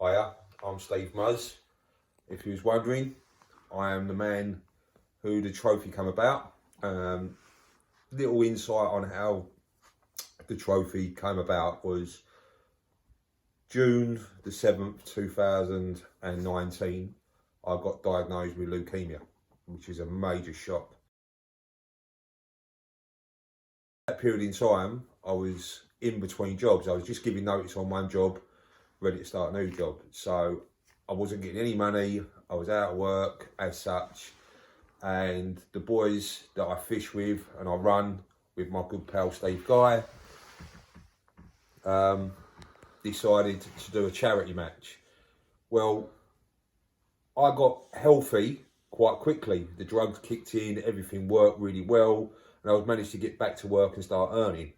Hiya, I'm Steve Muzz. If you was wondering, I am the man who the trophy come about. Little insight on how the trophy came about was June the 7th, 2019, I got diagnosed with leukemia, which is a major shock. That period in time, I was in between jobs. I was just giving notice on one job, ready to start a new job. So I wasn't getting any money. I was out of work as such. And the boys that I fish with and I run with my good pal Steve Guy, decided to do a charity match. Well, I got healthy quite quickly. The drugs kicked in, everything worked really well, and I was managed to get back to work and start earning.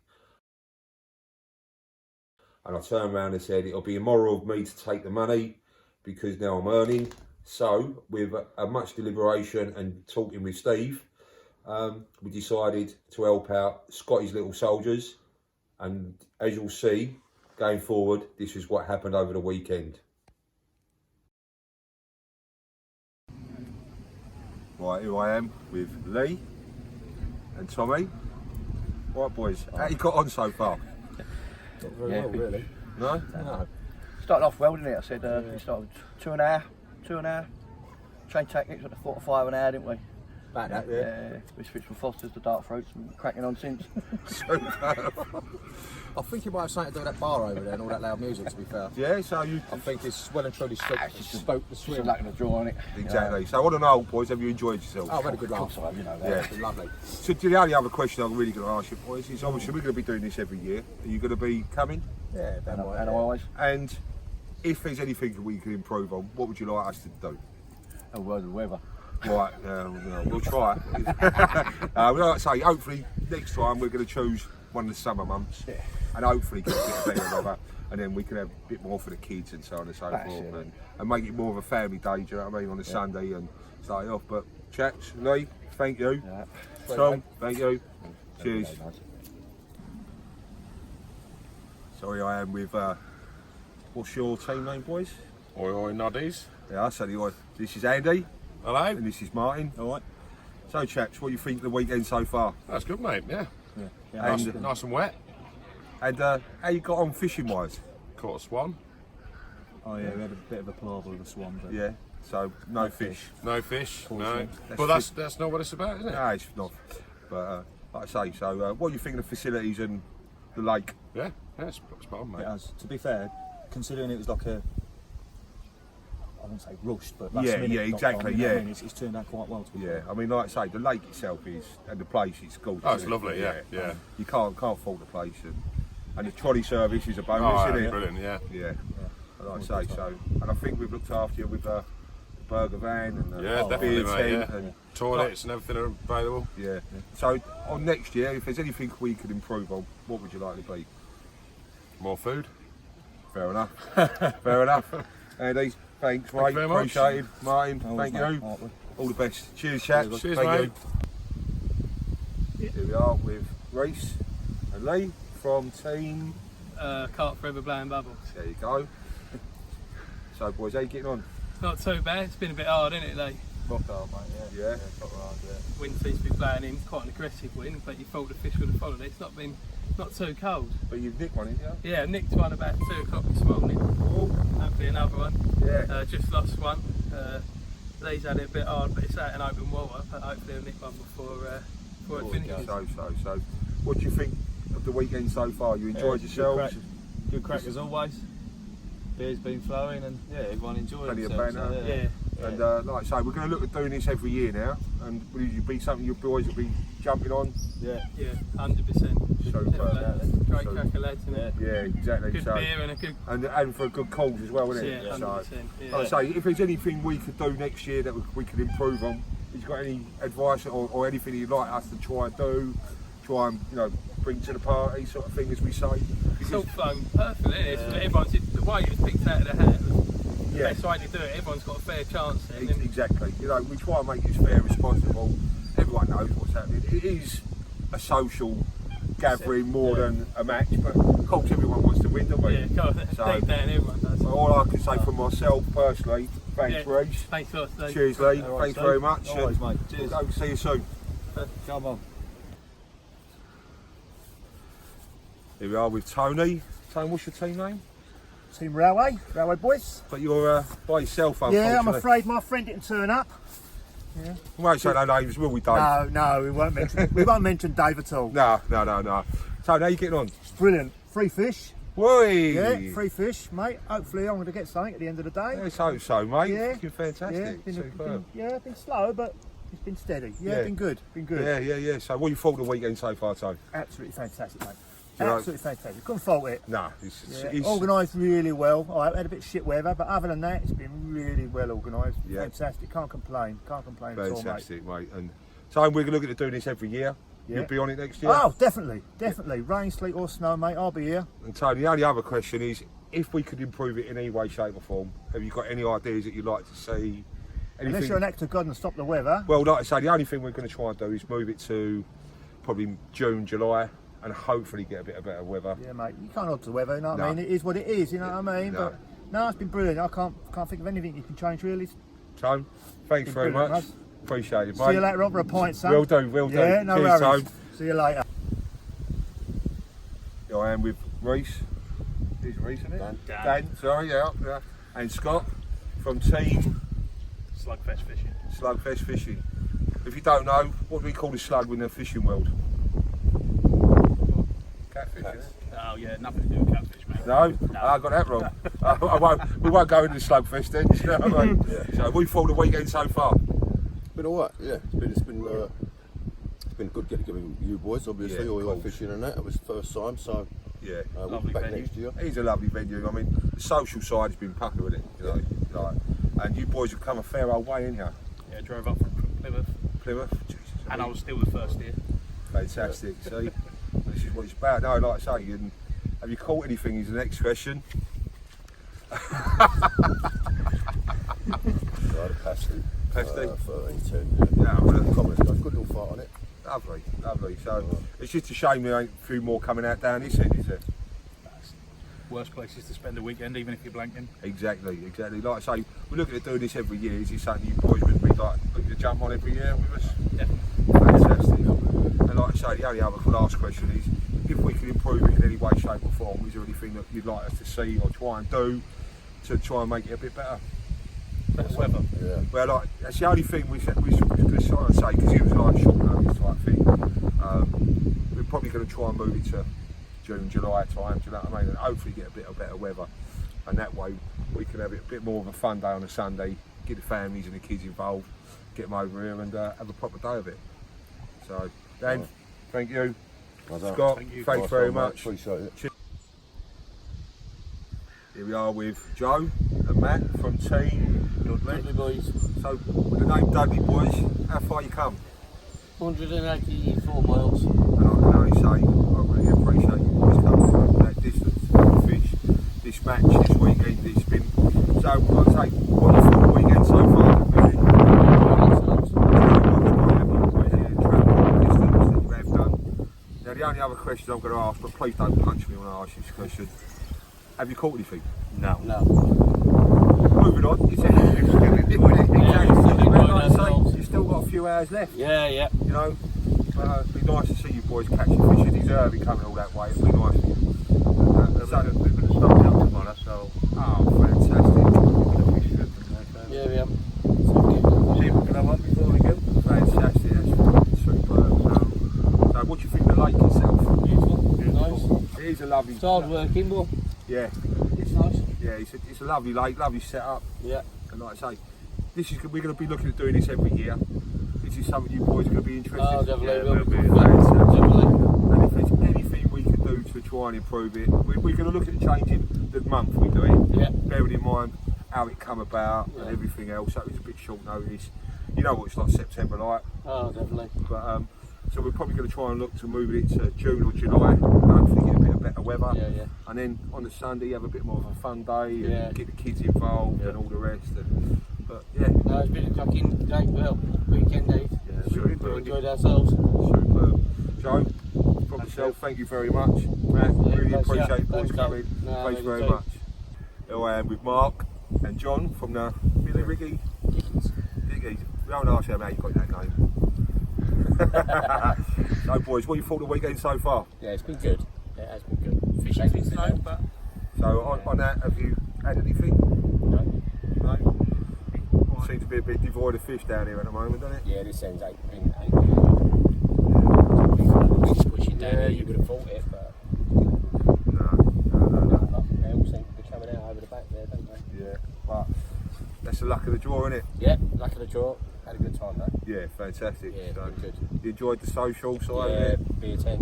And I turned around and said, it'll be immoral of me to take the money because now I'm earning. So, with a much deliberation and talking with Steve, we decided to help out Scotty's little soldiers. And as you'll see, going forward, this is what happened over the weekend. Right, here I am with Lee and Tommy. Right, boys, how you got on so far? Not very well, really. No? No. Started off well, didn't it? I said we started 2 an hour. Train tactics at the 4 to 5 an hour, didn't we? About that, yeah. We switched from Fosters to Dark Fruits and cracking on since. I think you might have something to do with that bar over there and all that loud music, to be fair. Yeah, so you... I think it's well and truly spoke the swim. Just luck in the draw on it. Exactly. So I want to know, boys, have you enjoyed yourselves? Oh, I've had a good laugh. Of course I have, you know that. Yeah. It's been lovely. So the only other question I'm really going to ask you, boys, is obviously we're going to be doing this every year. Are you going to be coming? Yeah, damn right. And always. And if there's anything we can improve on, what would you like us to do? A word of weather. Right, we'll try. Like I say, hopefully next time we're going to choose one of the summer months, and hopefully get a bit better weather, and then we can have a bit more for the kids and so on and so forth, and make it more of a family day. Do you know what I mean? On a Sunday and start it off. But chaps, Lee, thank you. Yeah. Tom, thank you. Cheers. Sorry, I am with. What's your team name, boys? Oi oi noddies. Yeah, so this is Andy. Hello. And this is Martin. All right. So, chaps, what do you think of the weekend so far? That's good, mate. Yeah. And, Nice and wet. and how you got on fishing wise? Caught a swan. Oh yeah, we had a bit of a palaver with the swan, but Yeah. So no fish. No fish. No. Unfortunately. But that's not what it's about, is it? No, it's not. But like I say, so what do you think of the facilities and the lake? Yeah. Yeah. It's spot on, mate. it has. To be fair, considering it was like a, I wouldn't say rushed, but last Yeah, minute. yeah, exactly, you know what I yeah. mean? It's turned out quite well. To be Yeah, fair. I mean, like I say, the lake itself is, and the place, it's gorgeous. Oh, it's isn't it? lovely. Yeah. You can't fault the place, and the trolley service is a bonus, Oh, isn't it? brilliant. Yeah. Yeah. And like I say, so, and I think we've looked after you with the burger van and the Yeah, definitely, beer mate. tent Yeah. and Toilets and everything are available. yeah. So on next year, if there's anything we could improve on, what would you like to be? More food. Fair enough. Fair enough. Andy, thanks, mate. you very much. Appreciated. Martin, Always, thank mate, you. aren't we? All the best. Cheers, chaps. Cheers, thank mate. you. Here we are with Reese and Lee from Team. Cart Forever Blowing Bubbles. There you go. So, boys, how you getting on? Not too bad, it's been a bit hard, isn't it? Like, Proper hard, mate. Yeah. Yeah. Proper hard, yeah. wind seems to be blowing in, quite an aggressive wind, but you thought the fish would have followed it. It's not been too cold. But you've nicked one, haven't you? Yeah, nicked one about 2 o'clock this morning. Hopefully another one. Yeah. Just lost one. Lee's had it a bit hard, but it's out in open water. But hopefully I'll nick one before it finishes. So, what do you think of the weekend so far? You enjoyed yourselves? Good crack as always. Beer's been flowing, and yeah, everyone enjoyed Plenty of themselves. banter. Yeah. And like I say, we're going to look at doing this every year now. And will it be something your boys will be jumping on? Yeah. Yeah, 100%. So, Great so- crack of lads, isn't it? Yeah, exactly. Good So, beer and a good. and for a good cause as well, isn't it? Yeah, 100%. Yeah. Like I say, if there's anything we could do next year that we could improve on, have you got any advice or anything you'd like us to try and do? Try and, bring to the party, sort of thing, as we say? It's all flown perfectly, isn't it? It's everyone's, the way it was picked out of the hat was the Yeah. best way to do it. Everyone's got a fair chance then. Exactly. We try and make it as fair as possible. Everyone knows what's happening. It is a social gathering more than a match, but of course everyone wants to win, don't we? Yeah, go on. So- Take that, and everyone does. So all I can say for myself personally, thanks Yeah. Reece. Thanks a lot, Steve. Cheers Lee, All right, thanks Steve. very much. Always, and mate. Cheers. We'll go see you soon. Come on. Here we are with Tony. Tony, what's your team name? Team Railway boys. But you're by yourself, unfortunately. Yeah, I'm afraid my friend didn't turn up. We won't say no names, will we, Dave? No, we won't mention Dave at all. No. Tony, how you getting on? Brilliant. Free fish. Whey! Yeah, free fish, mate. Hopefully I'm going to get something at the end of the day. Let's hope so, mate. Yeah. Fucking fantastic. Yeah, Superb. been slow, but it's been steady. Yeah, Yeah. been good. Yeah. So what you thought of the weekend so far, Tony? Absolutely fantastic, mate. You know- Absolutely fantastic. Couldn't fault it. No, Yeah. Organised really well. I had a bit of shit weather, but other than that, it's been really well organised. Yeah. Fantastic. Can't complain at all, mate. fantastic, mate. And so we're looking at doing this every year. Yeah. You'll be on it next year. Oh, definitely. Rain, sleet or snow, mate. I'll be here. And Tony, the only other question is, if we could improve it in any way, shape or form, have you got any ideas that you'd like to see? Unless you're an act of God and stop the weather. Well, like I say, the only thing we're going to try and do is move it to probably June, July, and hopefully get a bit of better weather. Yeah, mate. You can't alter the weather. You know what I No. mean? It is what it is. You know what I mean? No. But no, it's been brilliant. I can't think of anything you can change really. Tone, thanks Been very brilliant, much. mate. Appreciate it, mate. See you later on for a pint, son. Will do. Yeah, no Cheers, worries. Tone. See you later. Here I am with Reece. Who's Reece, isn't it? Dan. Sorry, yeah. And Scott from Team Slugfest fishing. Slugfest Fishing. If you don't know, what do we call the slug in the fishing world? Catfish, isn't it? Oh yeah, nothing to do with catfish, mate. No? I got that wrong. We won't go into the slugfest then. You know what I mean? So we thought the weekend so far. Been alright, yeah. It's been good getting you boys. Obviously, Yeah, all of your course. fishing and that. It was the first time, so Yeah. we'll be Lovely back venue. next year. It is a lovely venue. I mean, the social side has been pucker with it. You know, like, and you boys have come a fair old way in here. Yeah, drove up from Plymouth, Plymouth. Jesus, and I was still the first year. fantastic. See, this is what it's about. No, like I say, and have you caught anything? Is the next question. So I had a pasty. Pasty? 13-10. Yeah, well, Comments, got a good little fight on it. lovely. So it's just a shame there ain't a few more coming out down this end, is it? Worst places to spend a weekend, even if you're blanking. Exactly. Like I say, we're looking at doing this every year. Is it something you boys would be like looking to jump on every year with us? Definitely. Fantastic. And like I say, the only other last question is, if we could improve it in any way, shape or form, is there anything that you'd like us to see or try and do to try and make it a bit better? Better weather. Yeah. Well, like, that's the only thing we was going to sort of say, because it was like short notice type thing. We're probably going to try and move it to June, July time, do you know what I mean? And hopefully get a bit of better weather. And that way we can have a bit more of a fun day on a Sunday, get the families and the kids involved, get them over here and have a proper day of it. So, Dan, thank you. Well done. Scott, Thank you. thanks Nice very one, mate. much. Appreciate it. Here we are with Joe and Matt from Team Dudley boys, So, with the name Dudley Boys, how far you come? 184 miles. And I can only say, I really appreciate you boys coming that distance to fish this match this weekend. It's been, so I'd say, what you thought the weekend so far? Really? Now the only other question I'm going to ask, but please don't punch me when I ask you this question. Have you caught anything? No. Moving on. It's exactly. Like I say, you've still got a few hours left. Yeah. You know, it'd be nice to see you boys catching fish. You deserve it coming all that way. It'd be nice for you. We're going to stop now tomorrow, so Oh, fantastic. Yeah, we have. see if we can have one before we go. Fantastic. That's superb. So what do you think of the lake itself? Beautiful. Nice. It is a lovely. It's hard working, but Yeah, it's nice. yeah. It's a lovely lake, lovely setup. Yeah. And like I say, we're going to be looking at doing this every year. Is this something you boys are going to be interested Oh, in? definitely. Yeah, we'll be fantastic. definitely. And if there's anything we can do to try and improve it, we're going to look at changing the month we do it, Yeah. bearing in mind how it come about and Yeah. everything else. So it's a bit short notice. You know what it's like September like, Oh, definitely. but so we're probably going to try and look to move it to June or July, and hopefully get a bit of better weather. Yeah. And then on the Sunday have a bit more of a fun day and Yeah. get the kids involved and all the rest. But yeah, No, it's been a cracking day, well, weekend day. yeah, We superb. enjoyed ourselves. Superb. Joe, from myself, thank you very much. Man, really appreciate you boys coming. Thanks very much. Here I am with Mark and John from the Billy Riggy Diggies. We don't ask how you got that name. So boys, what you thought of the weekend so far? Yeah, it's been good. It has been good. Fishing's been slow, but So on that, have you had anything? no. No? Seems to be a bit devoid of fish down here at the moment, doesn't it? Yeah, this ends ain't been squishing down here. You would have thought it, but No. they all seem to be coming out over the back there, don't they? Yeah, but that's the luck of the draw, isn't it? Yeah, luck of the draw. Had a good time though. Yeah, fantastic. Yeah, So, good. you enjoyed the social side of Yeah, it, beer tent,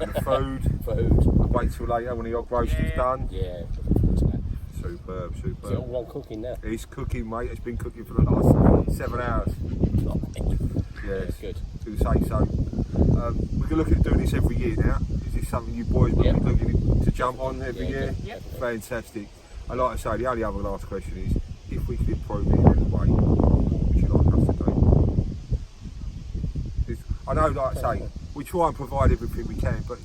and the food. food. Wait till later when the odd roasting's done. Yeah, looking forward to that. Superb, Is it superb. all on cooking now? It's cooking, mate. It's been cooking for the last 7 hours. Yeah, Yes, it's good. to say so. We can look at doing this every year now. Is this something you boys will Yeah. be looking to jump on every Yeah, year? definitely. Fantastic. And like I say, the only other last question is, if we could improve it in any way, what would you like us to do? I know, like I say, we try and provide everything we can, but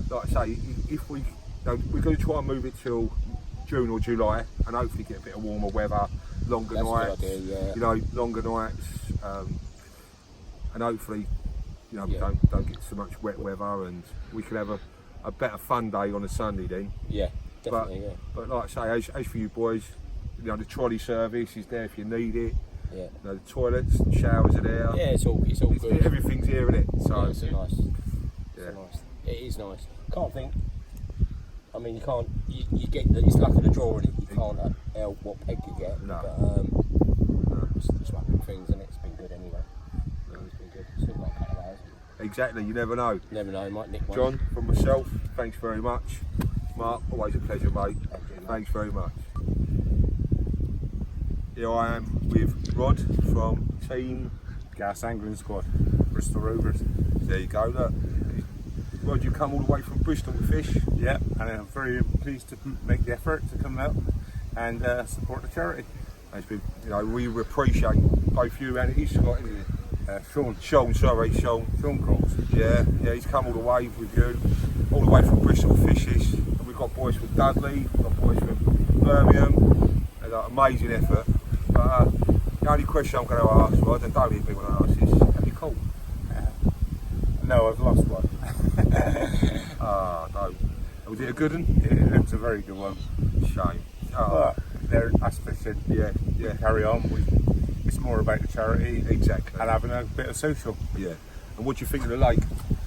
like I say, if we, we're going to try and move it till June or July, and hopefully get a bit of warmer weather, longer That's a nights. good idea, yeah. You know, longer nights, and hopefully, you know, we Yeah. don't get so much wet weather, and we can have a better fun day on a Sunday then. Yeah, definitely. Yeah. But like I say, as for you boys, you know, the trolley service is there if you need it. Yeah. You know, the toilets, and showers are there. Yeah, it's all good. Everything's here, isn't it? So Yeah, it's a nice. yeah. Nice. It is nice. Can't think. I mean, you can't. You get it's luck of the draw, and you can't help what peg you get. No. But it's swapping things, and it's been good anyway. It's been good. Still got a couple of hours. Exactly, you never know. Never know. Might nick one. John, from myself, thanks very much. Mark, always a pleasure, mate. Thanks very much. Here I am with Rod from Team Gas Angling Squad, Bristol Rovers. There you go, look. Rod, you come all the way from Bristol to fish. Yeah, and I'm very pleased to make the effort to come out and support the charity. It's been, you know, we appreciate both you and he's Scott, isn't it? Sean Sean Cox. Yeah, he's come all the way with you, all the way from Bristol to fish this. And we've got boys from Dudley, we've got boys from Birmingham, and amazing effort. But the only question I'm going to ask, Rod, and don't hit me when I ask this, have you caught? No, I've lost one. No. Was it a good one? Yeah, it's a very good one. Shame. But that's fishing. Yeah. Carry on. It's more about the charity. Exactly. And having a bit of social. Yeah. And what do you think of the lake?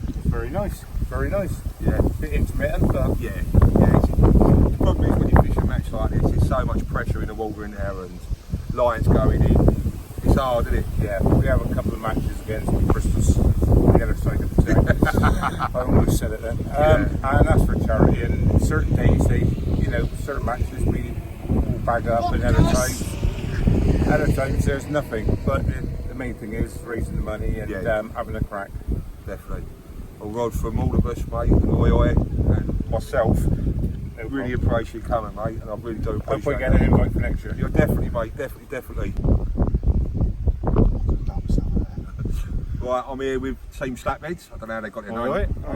It's very nice. Very nice. Yeah. A bit intermittent, but Yeah. The problem is when you fish a match like this, there's so much pressure in the water in there and lines going in. It's hard, isn't it? yeah, we have a couple of matches against Bristol's on the other side of the town. I almost said it then. And that's for charity. And certain days, certain matches we all bag up, and other times there's nothing. But the main thing is raising the money and having a crack. Definitely. Well, Rod, from all of us, mate, and Oi and myself, I really appreciate you coming, mate, and I really do Hope appreciate we get an invite for next year. You're definitely, mate, definitely. Right, I'm here with Team Slapheads. I don't know how they got their name. I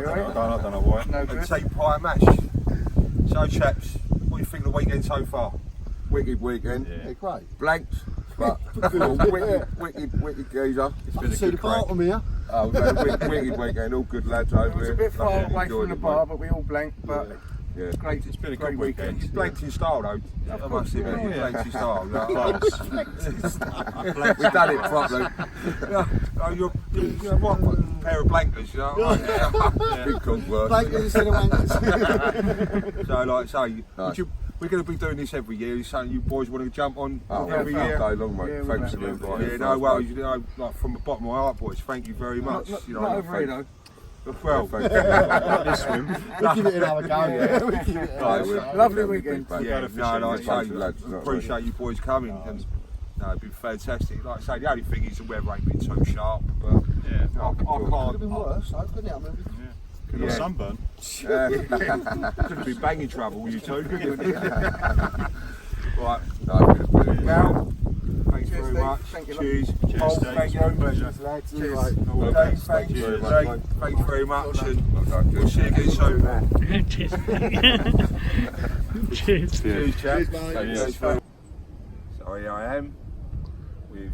don't know why. And Team Pie Mash. So, chaps, what do you think of the weekend so far? Wicked weekend. Yeah, great. Blanked, but wicked geezer. I can see the bottom here. Oh, we've had a wicked weekend. All good lads over here. It's a bit far Lovely, away enjoyed from the it, bar, mate. but we all blanked. But Yeah. Great, it's been a great weekend. He's blanked in style though. I must admit, he's blanked in style. We've done it properly. You're what, a pair of blankers, you know? Big cook work. Blankers instead of wankers. So, like I say, we're going to be doing this every year. Is something you boys want to jump on every year? Day long, mate. Yeah, Thanks for we'll the have invite. Yeah, no, well, you know, like from the bottom of my heart, boys, thank you very much. You know, not over here though. well, Thank you. We'll give it another go. We'll give it Lovely weekend. yeah, no, like I Bunch of say, lads, you know what I mean? appreciate you boys coming. And, no, it's been fantastic. Like I say, the only thing is the weather ain't been too sharp, but I Could have can't. been worse, though, couldn't it? I mean, Yeah. Sunburn. Could have been banging trouble, you two. Right, No, it's been brilliant. now, thanks very much. Thank you. Cheers. Cheers, Oh, Steve. thank you. Pleasure. Lads. Cheers. Dave, Thanks. thank you. Cheers, Dave, mate. thank you very much. And we'll see you again soon. Cheers. Cheers. Cheers, chaps. Cheers, mate. Cheers. So here I am with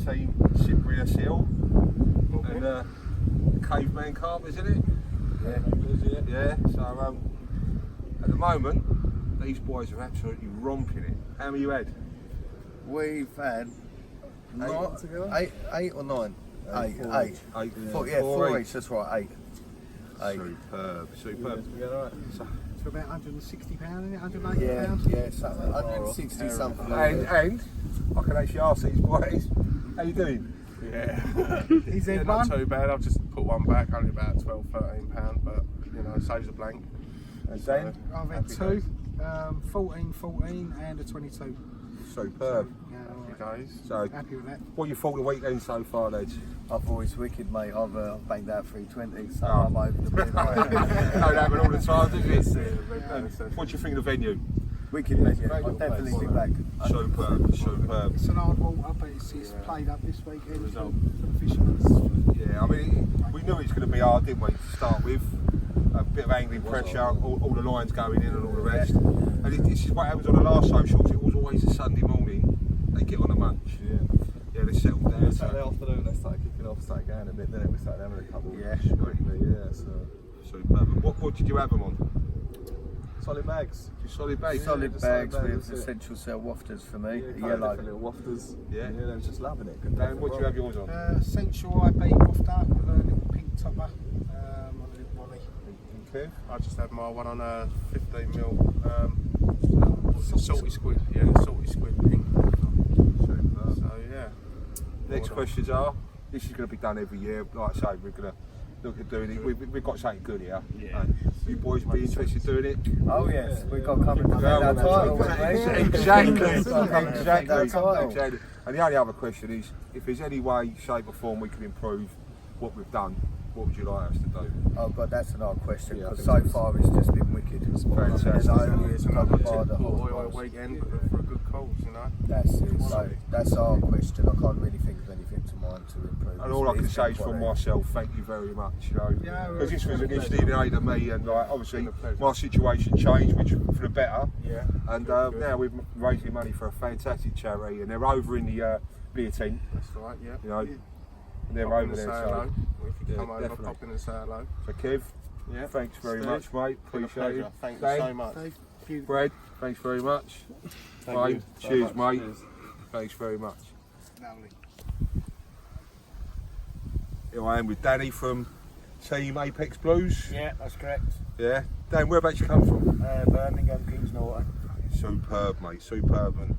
Team Cyprus Hill and the Caveman Carpers, isn't it? Yeah. So at the moment, these boys are absolutely romping it. How many you had? We've had eight or nine? Eight. Eight. Yeah, four each, that's right, eight. Superb. So about £160, isn't it? £180? Yeah, something. 160 something. And I can actually ask these boys, how you doing? Yeah. Is Yeah, not too bad. I've just put one back, only about £12-13, but you know, saves a blank. And Dan? I've had two, 14 and a 22. Superb. Happy days. So, Happy with that. what you thought of the weekend so far, lads? I've always wicked, mate. I've banged out 320, so Oh. I'm over the moon. Don't happen all the time, does it? And what do you think of the venue? Wicked venue. I'll definitely be back. Superb. It's an hard water, but it's played up this weekend for the fishermen. Yeah, I mean, we knew it was going to be hard, didn't we, to start with? A bit of angling pressure, all the lines going in and all the rest. And this is what happens on the last socials. It was always a Sunday morning. They get on a munch. Yeah, they settle down. Saturday afternoon, they started kicking off, started going a bit. Then we started having a couple. Yeah, So Superb. What did you have them on? solid bags. Just solid bags. Solid just bags solid with bags, essential cell wafters for me. Yeah, Yellow. little wafters. Yeah. They was just loving it. Dan, what do you have yours on? Essential IB wafter with a little pink topper on a little body. Okay. I just had my one on a 15mm salty squid. Yeah, salty squid pink. Superb. So yeah. Next questions are, this is going to be done every year. Like I say, we're going to look at doing it. We've got something good here. Yeah. You boys be interested in doing it? Oh yes, we've got coming to that title. Exactly. And the only other question is, if there's any way, shape or form we can improve what we've done, what would you like us to do? Oh God, that's another question, Yeah, I because think so far it's just been wicked. Fantastic. There's only It's a another couple of typical the oil weekend for a good cause, you know. That's it. So that's our question. I can't really think of anything to mind to improve. And all I can It's say been is from quite myself, thank you very much, you know. Yeah, Because this was it's initially in aid of me, and like, obviously my situation changed, which for the better. Yeah. And now we're raising money for a fantastic charity, and they're over in the beer tent, That's right, yeah. you know. And they're Pop in over and there, say so, hello. If you yeah, come over, definitely. pop in and say hello. so Kev, Yeah. thanks very Steve, much, mate. Been a Appreciate pleasure. it. Thank Dan, you so much. Fred, thanks very much. Thank Mate, you so cheers, much. mate. Cheers. Thanks very much. Lovely. Here I am with Danny from Team Apex Blues. Yeah, that's correct. Yeah. Dan, whereabouts you come from? Birmingham, Kings Norton. Superb, mate, superb. And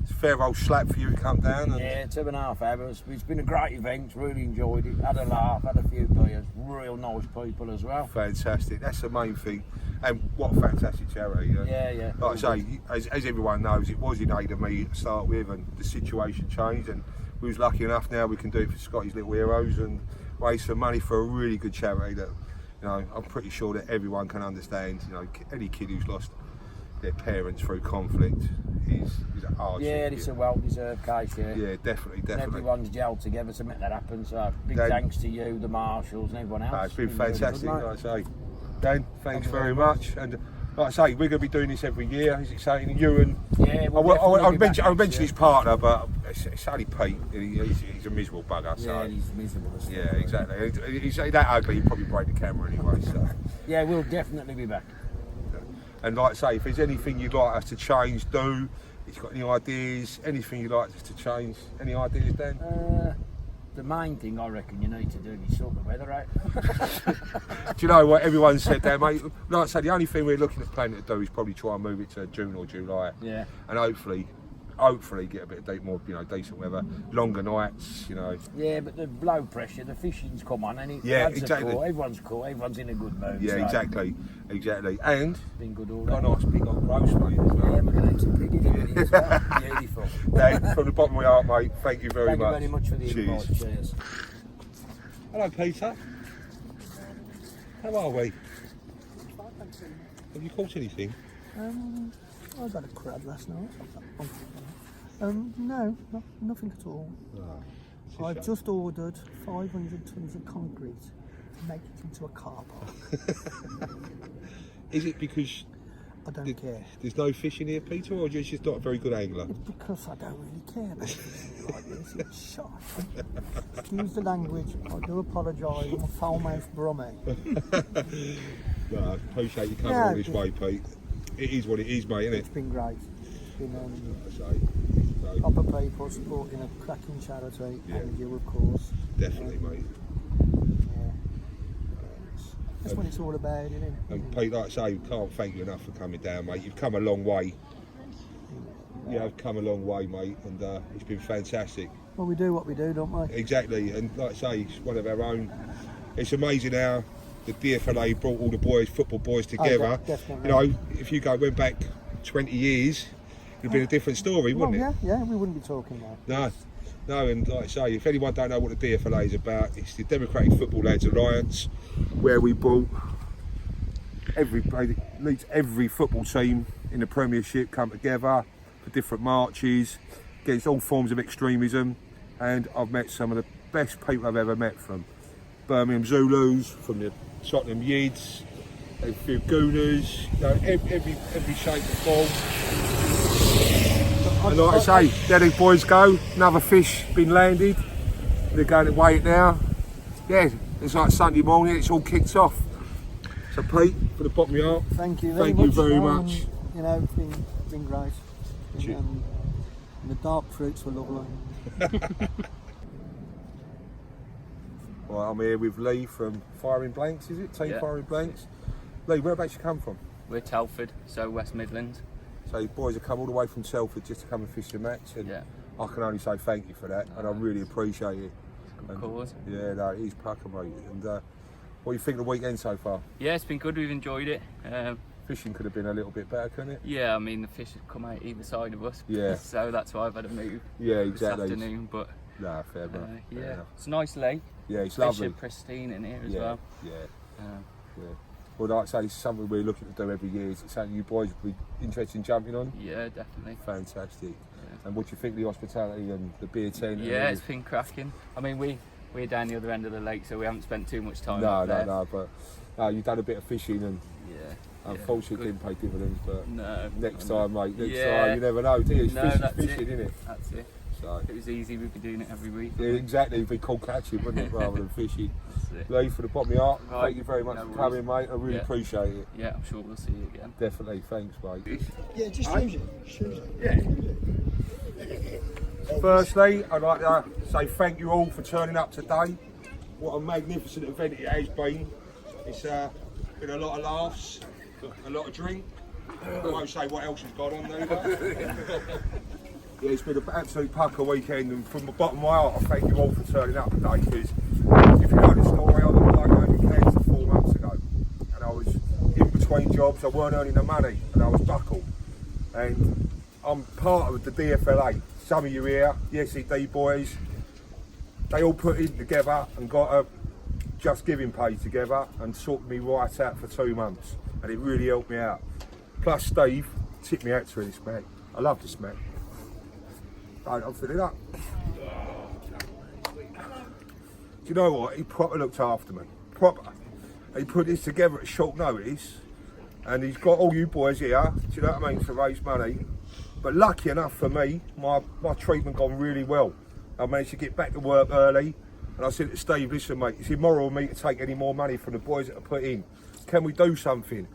it's a fair old slap for you to come down. And Yeah, 2.5 hours. It's been a great event, really enjoyed it. Had a laugh, had a few beers. Real nice people as well. fantastic. That's the main thing. And what a fantastic charity. Yeah. Like I say, as everyone knows, it was in aid of me to start with, and the situation changed, and we was lucky enough now we can do it for Scotty's Little Heroes and raise some money for a really good charity that, you know, I'm pretty sure that everyone can understand. You know, any kid who's lost their parents through conflict is a hardship. Yeah, it's a well-deserved case, yeah. Yeah, definitely. And everyone's gelled together to make that happen, so big Dan, thanks to you, the marshals and everyone else. it's been really fantastic, good, mate. like I say. Dan, thanks very much. And like I say, we're going to be doing this every year. Is it saying you and Yeah, I'll mention next his partner, but it's only Pete. He's a miserable bugger. So. Yeah, he's miserable. as Yeah, fuck. exactly. He's that ugly, he'd probably break the camera anyway. So. Yeah, we'll definitely be back. And like I say, if there's anything you'd like us to change, do. If you've got any ideas, anything you'd like us to change, any ideas, Dan? The main thing I reckon you need to do is sort the weather out. Do you know what everyone said there, mate? Like I say, the only thing we're looking at planning to do is probably try and move it to June or July. Yeah. And hopefully get a bit more, decent weather, longer nights, Yeah, but the low pressure, the fishing's come on, and exactly. Everyone's cool, everyone's in a good mood. Yeah, so exactly. And it's been good all got a right. nice big old roast, mate, as well. Yeah, we're going to eat some pig in as well. Beautiful. Dan, from the bottom of my heart, mate, thank you very Thank much. you very much for the invite. Cheers. Cheers. Hello, Peter. How are we? Have you caught anything? I had a crab last night. No, nothing at all. Oh, I've just ordered 500 tons of concrete to make it into a car park. Is it because I don't care. there's no fishing here, Peter, or you're just not a very good angler? It's because I don't really care about things like this. It's shot. Excuse the language. I do apologise. I'm a foul-mouthed brummie. No, I appreciate you coming all this way, Pete. It is what it is, mate, isn't it? It's been great. It's been So, proper people supporting a cracking charity, and you, of course. definitely, mate. Yeah. That's what it's all about, isn't it? And Pete, like I say, we can't thank you enough for coming down, mate. You've come a long way. You have come a long way, mate, and it's been fantastic. Well, we do what we do, don't we? Exactly, and like I say, it's one of our own. It's amazing how the DFLA brought all the boys, football boys, together. Definitely. You know, if you went back 20 years, it'd been a different story, wouldn't it? Yeah, we wouldn't be talking now. No, and like I say, if anyone don't know what the DFLA is about, it's the Democratic Football Lads Alliance, where we brought every football team in the Premiership come together for different marches against all forms of extremism, and I've met some of the best people I've ever met, from Birmingham Zulus, from the Tottenham Yids, a few Gooners, you know, every shape and form. And like I say, there these boys go, another fish been landed, they're going to weigh it now. Yeah, it's like Sunday morning, it's all kicked off. So Pete, for the bottom of your heart, thank you very much. You know, it's been great. And the dark fruits were lovely. Well, I'm here with Lee from Firing Blanks, is it? Team Firing Blanks. Lee, whereabouts you come from? We're Telford, so West Midlands. So you boys have come all the way from Telford just to come and fish the match, and I can only say thank you for that, and I really appreciate it. Of course. Yeah, no, it is pucker, mate. And what do you think of the weekend so far? Yeah, it's been good, we've enjoyed it. Fishing could have been a little bit better, couldn't it? Yeah, I mean, the fish have come out either side of us. Yeah. So that's why I've had to move Exactly. this afternoon, but nah, fair enough. yeah, Fair enough. it's a nice lake. Yeah, it's Fish lovely. are pristine in here as well. Yeah. Well, like I say, it's something we're looking to do every year. Is it something you boys would be interested in jumping on? Yeah, definitely. Fantastic. And what do you think of the hospitality and the beer tent? Yeah, it's been cracking. I mean, we're down the other end of the lake, so we haven't spent too much time up there. No, but you've done a bit of fishing, and unfortunately didn't pay dividends, but next time, mate, next time, you never know, do you? It's fishing, isn't it? That's it. So if it was easy, we'd be doing it every week. Yeah, exactly, it'd be called catching, wouldn't it, rather than fishing. That's it. Lee, for the bottom of your heart, Right. thank you very much for coming, mate. I really appreciate it. Yeah, I'm sure we'll see you again. Definitely, thanks, mate. Yeah, just choose it. Firstly, I'd like to say thank you all for turning up today. What a magnificent event it has been. It's been a lot of laughs, a lot of drink. I won't say what else has gone on there. Yeah, it's been an absolute pucker weekend, and from the bottom of my heart, I thank you all for turning up today, because if you know the story, I was diagnosed with cancer 4 months ago, and I was in between jobs, I weren't earning the money, and I was buckled. And I'm part of the DFLA. Some of you here, the SED boys, they all put in together and got a Just Giving page together and sorted me right out for 2 months, and it really helped me out. Plus Steve tipped me out to this smack. I love the smack. Right, I'm filling up. Do you know what? He proper looked after me. Proper. He put this together at short notice, and he's got all you boys here, do you know what I mean, to raise money. But lucky enough for me, my treatment gone really well. I managed to get back to work early, and I said to Steve, listen mate, it's immoral of me to take any more money from the boys that are put in. Can we do something?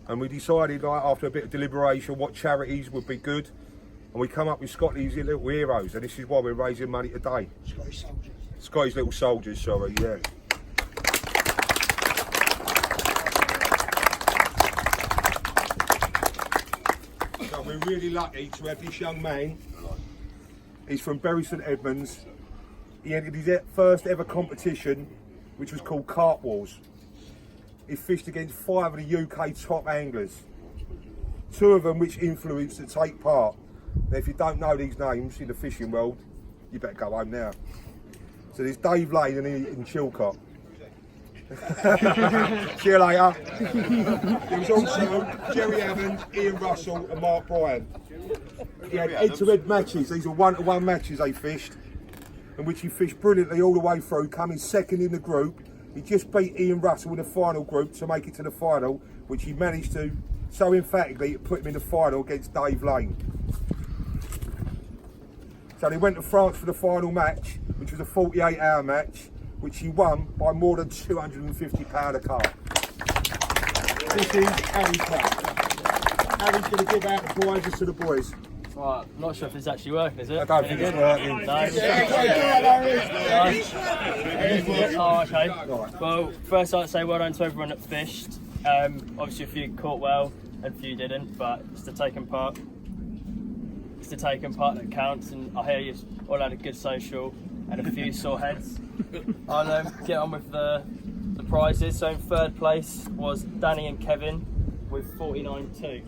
And we decided, like, after a bit of deliberation, what charities would be good. And we come up with Scotty's Little Heroes, and this is why we're raising money today. Scotty's Soldiers. Scotty's Little Soldiers, sorry, yeah. So we're really lucky to have this young man. He's from Bury St Edmunds. He entered his first ever competition, which was called Carp Wars. He fished against 5 of the UK top anglers. 2 of them which influenced to take part. Now, if you don't know these names in the fishing world, you better go home now. So there's Dave Lane in Chilcot. See you later. There was also Jerry Evans, Ian Russell and Mark Bryan. He had head-to-head matches. These were one-to-one matches they fished, in which he fished brilliantly all the way through, coming second in the group. He just beat Ian Russell in the final group to make it to the final, which he managed to so emphatically it put him in the final against Dave Lane. So they went to France for the final match, which was a 48-hour match, which he won by more than £250 a car. This is Harry's car. Harry's going to give out the prizes to the boys. Right, I'm not sure if it's actually working, is it? I don't think it's working. No. Oh, okay. Well, first I'd like to say well done to everyone that fished. Obviously a few caught well and a few didn't, but it's the taking part. It's the taking part that counts, and I hear you all had a good social and a few sore heads. I'll get on with the prizes. So in third place was Danny and Kevin with 49.2.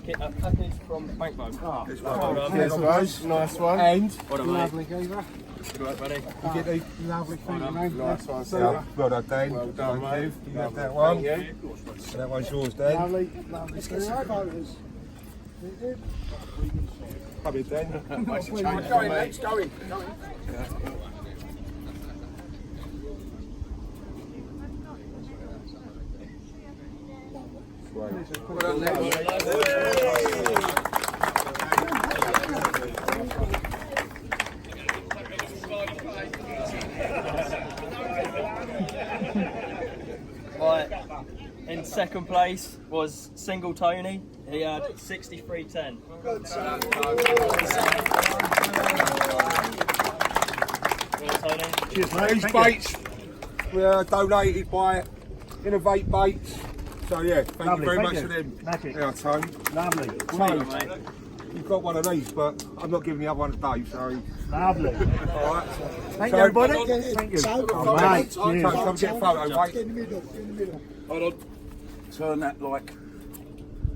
A package from Bankboat. Cheers, guys. Nice one. And What a Lovely geezer. Good work, buddy. you get the Lovely, thank you, mate. nice one. So, well done, Dan. Well done, mate. You have that one. That one's yours, Dan. Lovely, lovely. Let's get some photos. Come here, Dan. Let's go in. Right, in second place was Single Tony. He had 63.10. Tony. Cheers, mate. These baits were donated by Innovate Baits. So yeah, thank you very much for them. Magic. Yeah, Tony. Lovely. Tony, you've got one of these, but I'm not giving the other one to Dave, so... Lovely. Alright. Thank you, everybody. Thank you. Oh, mate. Come get a photo, mate. Get in the middle, get in the middle. Hold on. Turn that like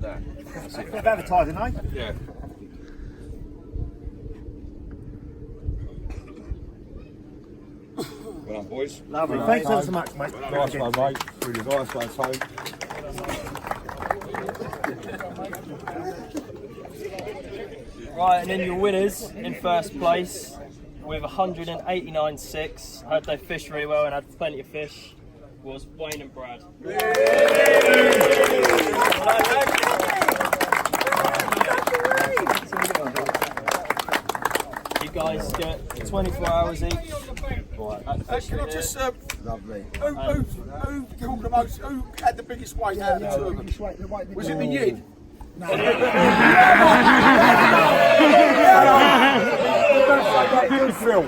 that. That's it. Bit of advertising, eh? Yeah. Well done, boys. Lovely. Thanks ever so much, mate. Nice one, mate. Really nice one, Tony. Right, and then your winners in first place with 189.6. Heard they fished really well and had plenty of fish. Was Wayne and Brad. You guys get 24 hours each. Can I just Lovely. who killed the most? Who had the biggest weight out of the two of them? Was it the Yid? Good film.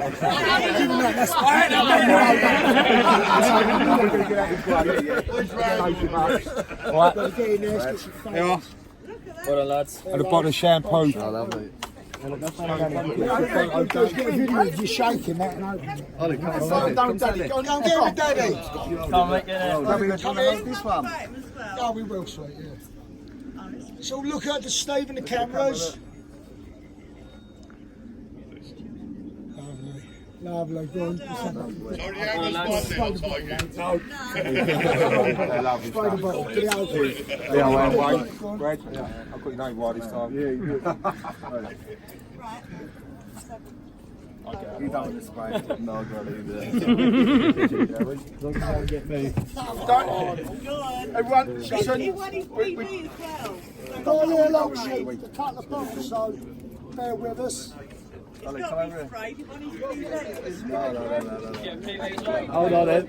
Well done, lads. And a bottle of shampoo. Oh, lovely. Get a video of you shaking that and opening it. Ollie, come on, Daddy. Go on, get with Daddy. Come on, mate, get in. Come in. This one. Oh, we will, sweet, yeah. So look at the Steve and the cameras. Lovely, go on. Spray the bottle. Get it open. Yeah, Wayne. Brad. Yeah, I've got your name right this time. Yeah, you do. You don't want to spray. No, I got either. Don't get me. Everyone, listen. Got a little long sheet to cut the bottle, so bear with us. Ollie, come over here. No. Hold on then.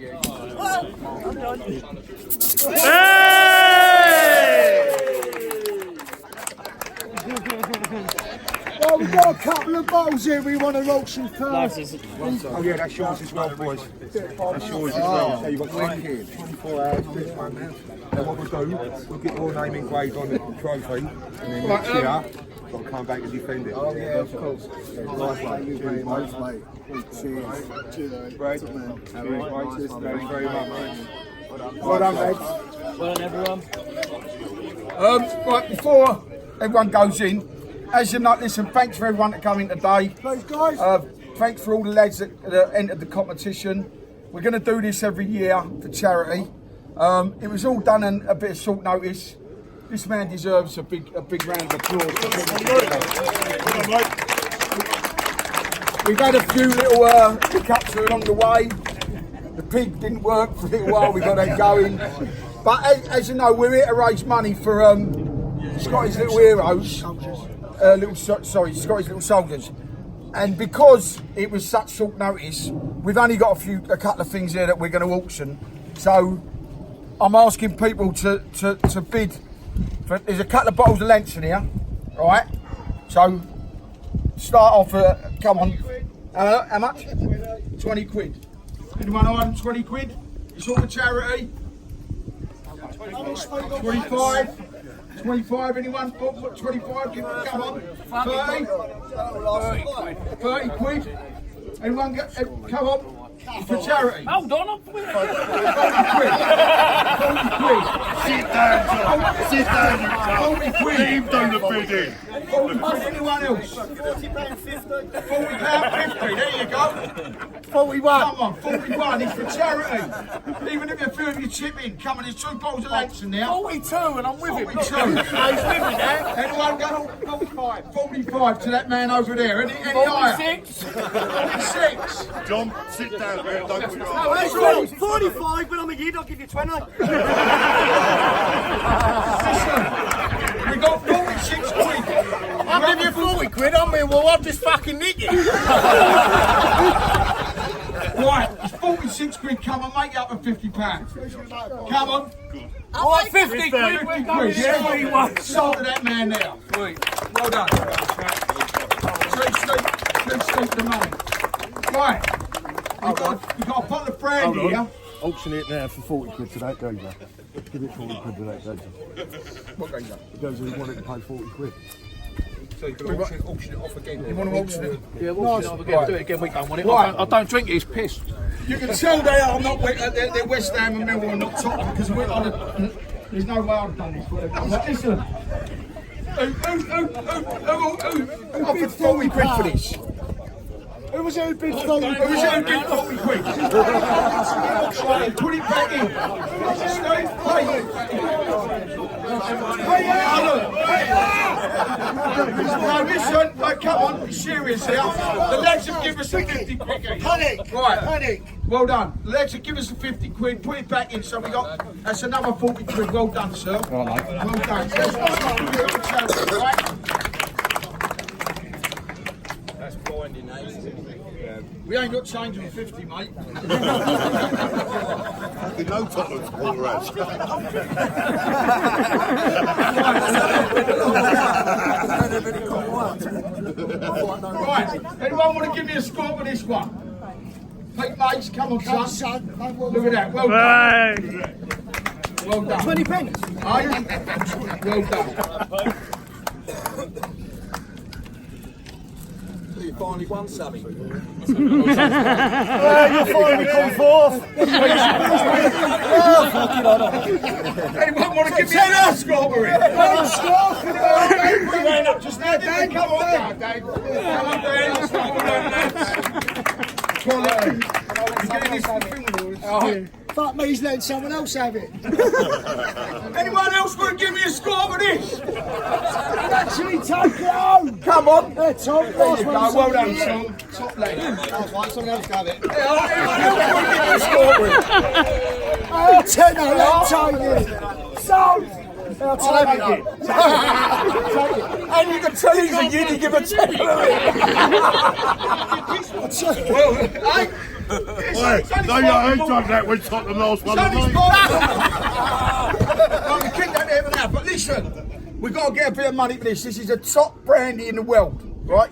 Well, we've got a couple of bottles here we want to auction first. Oh yeah, that's yours as well, boys. That's yours as well. So you've got 24 hours, this one now. Then what we'll do, we'll get your name engraved on the trophy, and then next year, got to come back and defend it. Oh yeah, of course. Nice one. Cheers, mate. Cheers. Cheers, Brad. Cheers, mate. Thank you very much, mate. Well done, mate. Well done, everyone. Right, before everyone goes in, as you know, listen, thanks for everyone that came in today. Thanks, guys. Thanks for all the lads that entered the competition. We're going to do this every year for charity. It was all done in a bit of short notice. This man deserves a big round of applause. We've had a few little hiccups along the way. The pig didn't work for a little while. We got that going. But as you know, we're here to raise money for Scotty's Little Heroes. Scotty's Little Soldiers. And because it was such short notice, we've only got a couple of things here that we're going to auction. So I'm asking people to bid. There's a couple of bottles of Lance in here, right? So start off. Come on. How much? 20 quid. Anyone item 20 quid? It's all for charity. 25. 25, anyone? 25, come on. 30 quid. Anyone come on. For charity. Hold on, I'm 40 quid. Sit down, John. Sit down, 40 quid. Let him do the bidding. 40 quid, anyone else? £40.50. There you go. 41. Come on, 41. It's for charity. Even if a few of you chip in, come on, there's 2 bottles of Lance in there. 42, and I'm with him. 42. Anyone go? 45. 45 to that man over there. Any 46. 46. John, sit down. Don't put your No, that's right. 45, but I'm a year, I'll give you 20. Listen, we got 46 quid. I'll give you 40 quid. I mean, well, I'll just fucking nick it. Right, it's 46 quid. Come on, make it up for £50. Come on. All right, 50 quid. 50 quid. Yeah, sold to that man now. Well done. Sleep the money. Right. You've got a bottle of brandy here. Auction it now for 40 quid to that geezer. Give it 40 quid to that geezer. What geezer? The geezer who wanted to pay 40 quid. So you can auction it off again. You want to auction it? Yeah, we'll auction it off again. Do it again. We don't want it. Right. I don't drink it. It's piss. You can tell they are not. They're West Ham and Millwall, not Tottenham, because we're on a. There's no way I've done this. But listen. Who offered 40 quid for this? Who was it who bid 40 quid? Who was it who bid 40 quid? Put it back in. Now listen, come on, be serious here. The lads have given us a 50 quid. Panic! Right. Panic! Well done. The lads have given us a 50 quid. Put it back in, so we got. That's another 40 quid. Well done, sir. Well done. That's blinding, eh? We ain't got change of 50, mate. You know Tottenham's quarter as. Right. Anyone want to give me a score for this one? Pete mates, come on, son. Look at that. Well done. Well done. 20 pence. Aye? Well done. You finally won, Sammy. You'll finally come forth. Anyone want to give me a score for it? Just now, Dan. Come on, Dan. Come on, Dan. Quality. He's getting this thing with all this. Fuck me, he's letting someone else have it. Anyone else want to give me a score for this? Actually, take it home. Come on. There, Tom. There you go. Well done, son. Top lady. That's right, someone else can have it. Anyone else want to give me a score for it? Oh, tenner, let's take it. Sold. I'll take it. And you can tell he's a uni, give a tenner. Well, hey. No, you ain't done that when Tottenham lost one. We keep that there for now, but listen, we've got to get a bit of money for this. This is the top brandy in the world, right?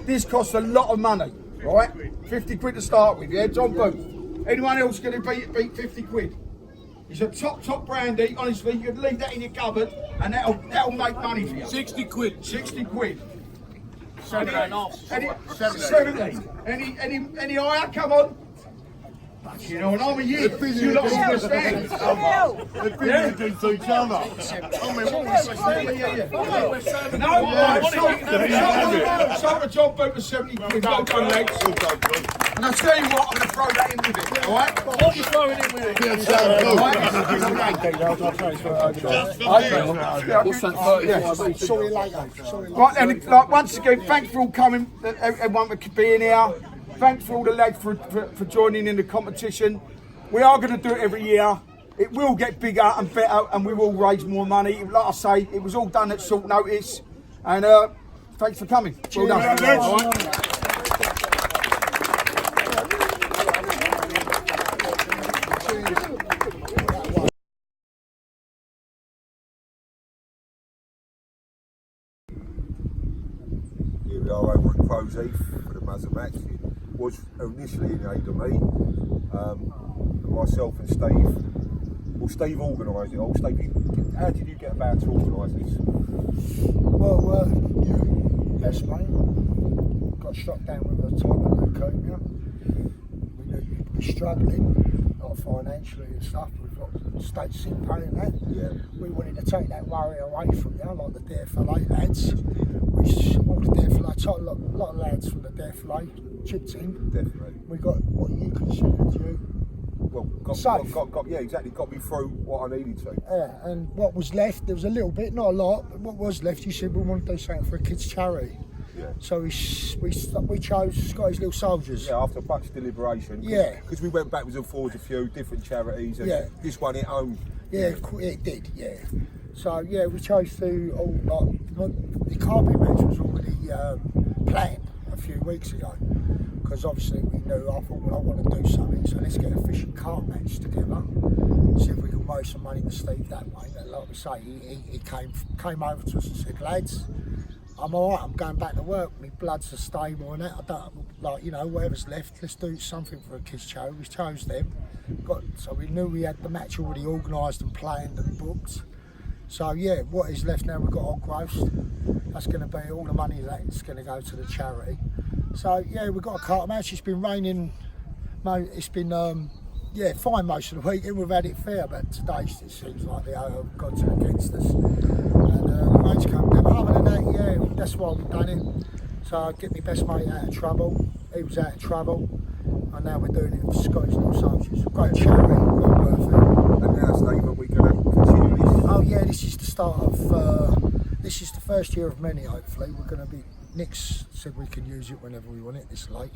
This costs a lot of money, right? 50 quid to start with, yeah? John Booth. Anyone else going to beat 50 quid? It's a top brandy. Honestly, you could leave that in your cupboard and that'll make money for you. 60 quid. 60 quid. 70. Any higher? Come on. You know, and I'm a year. You lot understand? They've been against each other. I mean, what was it? No, sold a job boat for 70 quid. Got good legs. And I'll tell you what, I'm going to throw that in with it. All right? What are you throwing in with it? Right then, like, once again, thanks for all coming, everyone for being here. Thanks for all the lads for joining in the competition. We are going to do it every year. It will get bigger and better, and we will raise more money. Like I say, it was all done at short notice. And thanks for coming. Well done. All right. Here we are over at Crow's Heath for the Mazza match. It was initially in aid of me, myself and Steve. Well, Steve organised it all. Steve, how did you get about to organise this? Well, you, best mate, got struck down with a type of leukemia. We knew you'd be struggling, not financially and stuff. We've got state sick pay and that. Yeah. We wanted to take that worry away from you, like the DFLA lads. All the DFLA, a lot of lads from the DFLA chipped in. Definitely. We got what you considered yeah, exactly. Got me through what I needed to. Yeah, and what was left, there was a little bit, not a lot, but what was left, you said we want to do something for a kids' charity. Yeah. So we chose Scotty's Little Soldiers. Yeah, after much deliberation. Yeah. Because we went backwards and forwards a few different charities, and yeah. This one hit home. Yeah, it did. Yeah. So yeah, we chose to the carpet match was already planned a few weeks ago. Because obviously we knew, I thought, well, I want to do something, so let's get a fishing cart match together, see if we can raise some money with Steve that way. And like we say, he came over to us and said, lads, I'm alright, I'm going back to work, my blood's are stable and that, I don't, like, you know, whatever's left, let's do something for a kids' charity. We chose them, so we knew we had the match already organised and planned and booked. So yeah, what is left now, we've got Odd Roast, that's going to be all the money that's going to go to the charity. So yeah, we've got a cart match. It's been raining. It's been fine most of the weekend. We've had it fair, but today it seems like the gods are against us. And the rain's come down. But other than that, yeah, that's why we've done it. So I get my best mate out of trouble. He was out of trouble, and now we're doing it for Scottish Little Soldiers. Great charity, well worth it. And now, Steve, are we going to continue this? Oh yeah, this is the start of. This is the first year of many. Hopefully, we're going to be. Nick's said we can use it whenever we want it, this lake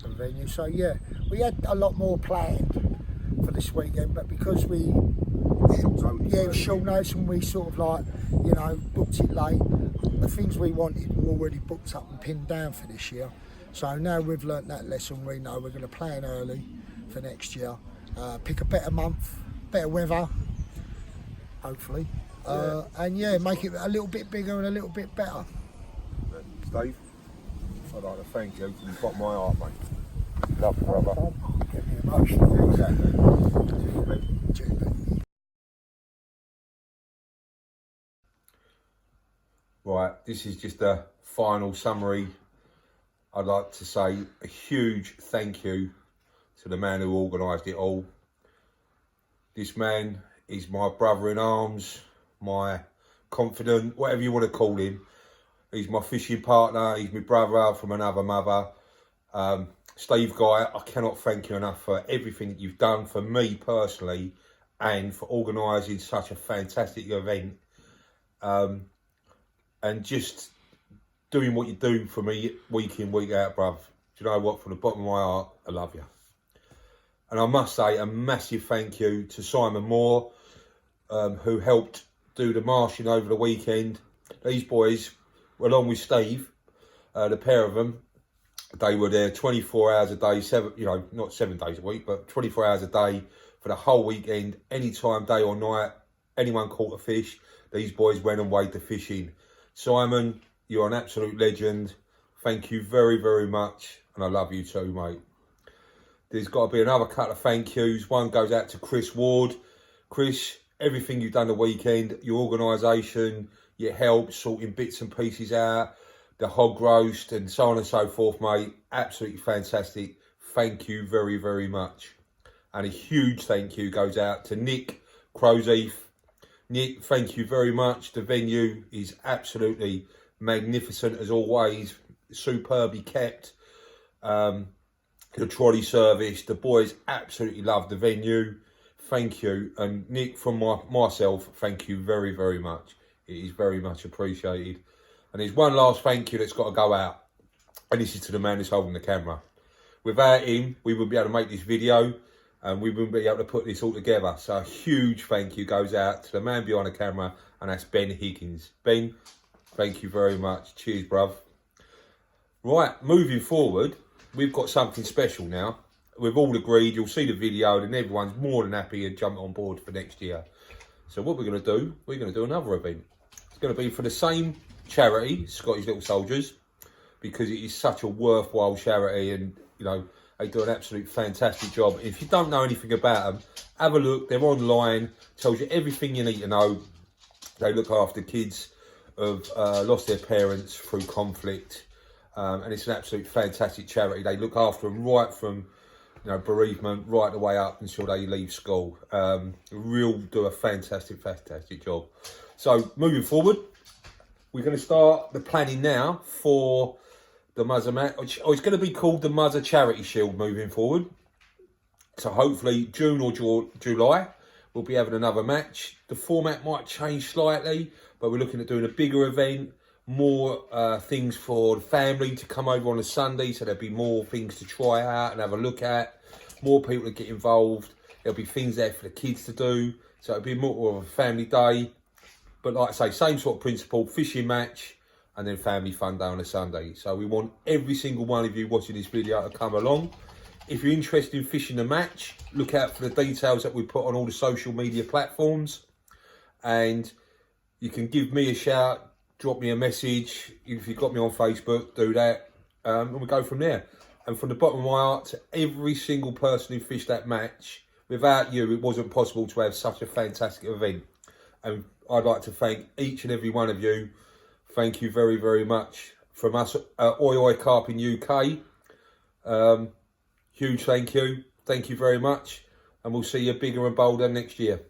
and venue. So yeah, we had a lot more planned for this weekend, but because it was short notice and we sort of like, you know, booked it late, the things we wanted were already booked up and pinned down for this year. So now we've learnt that lesson, we know we're going to plan early for next year, pick a better month, better weather, hopefully, and yeah, make it a little bit bigger and a little bit better. Steve, I'd like to thank you from the bottom of my heart, mate. Love you, brother. Get me emotional. Exactly. Right, this is just a final summary. I'd like to say a huge thank you to the man who organised it all. This man is my brother in arms, my confidant, whatever you want to call him. He's my fishing partner, he's my brother from another mother. Steve Guy, I cannot thank you enough for everything that you've done for me personally and for organising such a fantastic event. And just doing what you do for me week in, week out, bruv. Do you know what? From the bottom of my heart, I love you. And I must say a massive thank you to Simon Moore, who helped do the marshing over the weekend. These boys, along with Steve, the pair of them, they were there 24 hours a day, not 7 days a week, but 24 hours a day for the whole weekend, anytime, day or night. Anyone caught a fish, these boys went and weighed the fish in. Simon, you're an absolute legend. Thank you very, very much. And I love you too, mate. There's got to be another couple of thank yous. One goes out to Chris Ward. Chris, everything you've done the weekend, your organisation, your help, sorting bits and pieces out, the hog roast and so on and so forth, mate. Absolutely fantastic. Thank you very, very much. And a huge thank you goes out to Nick Crowsheath. Nick, thank you very much. The venue is absolutely magnificent as always, superbly kept. The trolley service, the boys absolutely love the venue. Thank you. And Nick, from myself, thank you very, very much. It is very much appreciated. And there's one last thank you that's got to go out. And this is to the man who's holding the camera. Without him, we wouldn't be able to make this video and we wouldn't be able to put this all together. So a huge thank you goes out to the man behind the camera, and that's Ben Higgins. Ben, thank you very much. Cheers, bruv. Right, moving forward, we've got something special now. We've all agreed, you'll see the video, and everyone's more than happy and jump on board for next year. So what we're going to do, we're going to do another event. It's going to be for the same charity, Scotty's Little Soldiers, because it is such a worthwhile charity, and you know, they do an absolute fantastic job. If you don't know anything about them, have a look. They're online, tells you everything you need to know. They look after kids who've lost their parents through conflict, and it's an absolute fantastic charity. They look after them right from, you know, bereavement right the way up until they leave school. Do a fantastic job. So moving forward, we're going to start the planning now for the Muzzer match. Oh, it's going to be called the Muzzer Charity Shield moving forward. So hopefully June or July, we'll be having another match. The format might change slightly, but we're looking at doing a bigger event, more things for the family to come over on a Sunday, so there'll be more things to try out and have a look at, more people to get involved. There'll be things there for the kids to do, so it'll be more of a family day. But like I say, same sort of principle, fishing match, and then family fun day on a Sunday. So we want every single one of you watching this video to come along. If you're interested in fishing the match, look out for the details that we put on all the social media platforms. And you can give me a shout, drop me a message. If you've got me on Facebook, do that. And we'll go from there. And from the bottom of my heart, to every single person who fished that match, without you, it wasn't possible to have such a fantastic event. And I'd like to thank each and every one of you. Thank you very, very much from us at Oi Oi Carping UK. Huge thank you. Thank you very much. And we'll see you bigger and bolder next year.